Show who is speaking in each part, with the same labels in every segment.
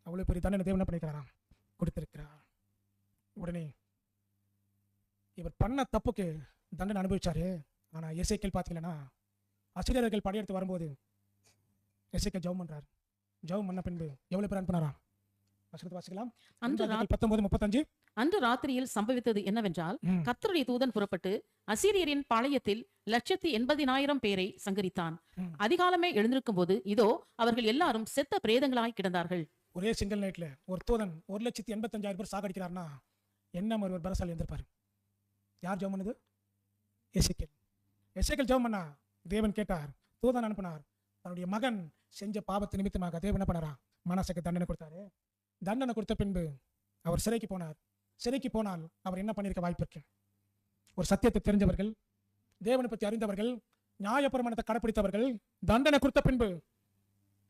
Speaker 1: அவ்வளவு பெரிய தண்டனை தேவன் என்ன பண்ணிக்கிறாராம், கொடுத்திருக்கிறார். உடனே இவர் பண்ண தப்புக்கு தண்டனை அனுபவிச்சாரு. ஆனா எசேக்கியேல் பாத்தீங்கன்னா அசீரியர்கள் படையெடுத்து வரும்போது எசேக்கியேல் ஜெபம் பண்றாரு. ஜெபம் பண்ண பின்பு எவ்வளவு பேர் அனுப்பினாராம்? வசனத்தை வாசிக்கலாம். 19:35.
Speaker 2: அன்று ராத்திரியில் சம்பவித்தது என்னவென்றால், கர்த்தருடைய தூதன் புறப்பட்டு அசீரியரின் பாளையத்தில் 180,000 பேரை சங்கரித்தான். அதிகாலமே எழுந்திருக்கும் போது இதோ அவர்கள் எல்லாரும் செத்த பிரேதங்களாய் கிடந்தார்கள்.
Speaker 1: ஒரே சிங்கிள் நைட்ல ஒரு தூதன் 1,85,000 பேர் சாகடிக்கிறார்னா என்ன ஒரு பலசாலி இருந்திருப்பாரு? யார் ஜெபம் பண்ணது? எசேக்கியேல். எசேக்கியேல் ஜெபம் பண்ணா தேவன் கேட்டார், தூதன் அனுப்பினார். தன்னுடைய மகன் செஞ்ச பாவத்து நிமித்தமாக தேவன் என்ன பண்ணாரா, மனசுக்கு தண்டனை கொடுத்தாரு. தண்டனை கொடுத்த பின்பு அவர் சிறைக்கு போனார். சிறைக்கு போனால் அவர் என்ன பண்ணிருக்க வாய்ப்பு இருக்கு? ஒரு சத்தியத்தை தெரிஞ்சவர்கள், தேவனை பற்றி அறிந்தவர்கள், நியாயப்பிரமாணத்தை கடைப்பிடித்தவர்கள் தண்டனை கொடுத்த பின்பு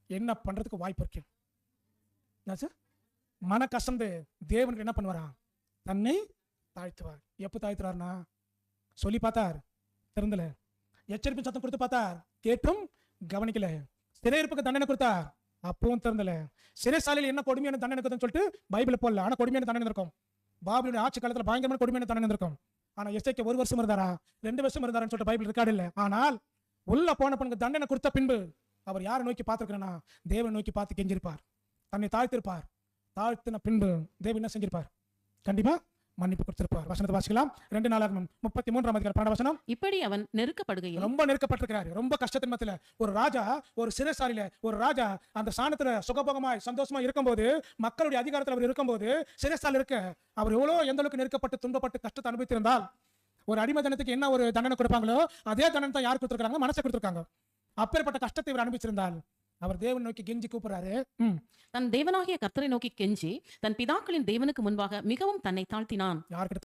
Speaker 1: என்ன பண்றதுக்கு வாய்ப்பு இருக்கு? மன கசந்து தேவனுக்கு என்ன பண்ணுவாரா, தன்னை தாழ்த்துவார். எப்ப தாழ்த்துறாருனா சொல்லி பார்த்தார், திறந்தல. எச்சரிப்பின் சத்தம் கொடுத்து பார்த்தார், கேட்டும் கவனிக்கல. சிறையிருப்புக்கு தண்டனை கொடுத்தார், அப்பவும் திறந்தல. சிறைசாலையில் என்ன கொடுமையான தண்டனை கொடுத்தன்னு சொல்லிட்டு பைபிள் போடல, ஆனா கொடுமையான தண்டனை இருக்கும். பாபிலோனிய ஆட்சி காலத்துல பயங்கரமான கொடுமையான தண்டனை இருக்கும். ஆனா எசேக்கியேல் 1 வருஷம் இருந்தாரா 2 வருஷம் இருந்தாரான்னு சொல்லிட்டு பைபிள் ரெக்கார்டு இல்லை. ஆனால் உள்ள போன பொண்ணுக்கு தண்டனை கொடுத்த பின்பு அவர் யாரை நோக்கி பார்த்திருக்கிறா, தேவனை நோக்கி பார்த்து கெஞ்சிருப்பார், தன்னை தாழ்த்திருப்பார். தாழ்த்தின பின்பு தேவன் என்ன செஞ்சிருப்பார்? கண்டிப்பா மன்னிப்பு கொடுத்திருப்பார். வசனத்தை வாசிக்கலாம். 2 நாளாகமம் 33 வசனம்.
Speaker 2: இப்படி அவன் நெருக்கப்படுகையில்,
Speaker 1: ரொம்ப நெருக்கப்பட்டிருக்கிறார், ரொம்ப கஷ்டத்தின் மத்தியில ஒரு ராஜா, ஒரு சிறைசாலையில ஒரு ராஜா அந்த சாணத்துல சுகபோகமாய் சந்தோஷமா இருக்கும்போது, மக்களுடைய அதிகாரத்தில் அவர் இருக்கும்போது, சிறைசாலை இருக்க அவர் எவ்வளவு எந்த அளவுக்கு நெருக்கப்பட்டு துன்பப்பட்டு கஷ்டத்தை அனுபவித்திருந்தால், ஒரு அடிமை தண்டத்துக்கு என்ன ஒரு தண்டனை கொடுப்பாங்களோ அதே தண்டனை யார் கொடுத்திருக்காங்க? மனசை கொடுத்திருக்காங்க. அப்பேற்பட்ட கஷ்டத்தை இவர் அனுபவிச்சிருந்தால் அவர் தேவன் நோக்கி கெஞ்சி கூப்பிடுறாரு.
Speaker 2: தன் தேவனாகிய கர்த்தரை நோக்கி கெஞ்சி தன் பிதாக்களின் தேவனுக்கு முன்பாக மிகவும் தன்னை தாழ்த்தினான்.
Speaker 1: யார்கிட்ட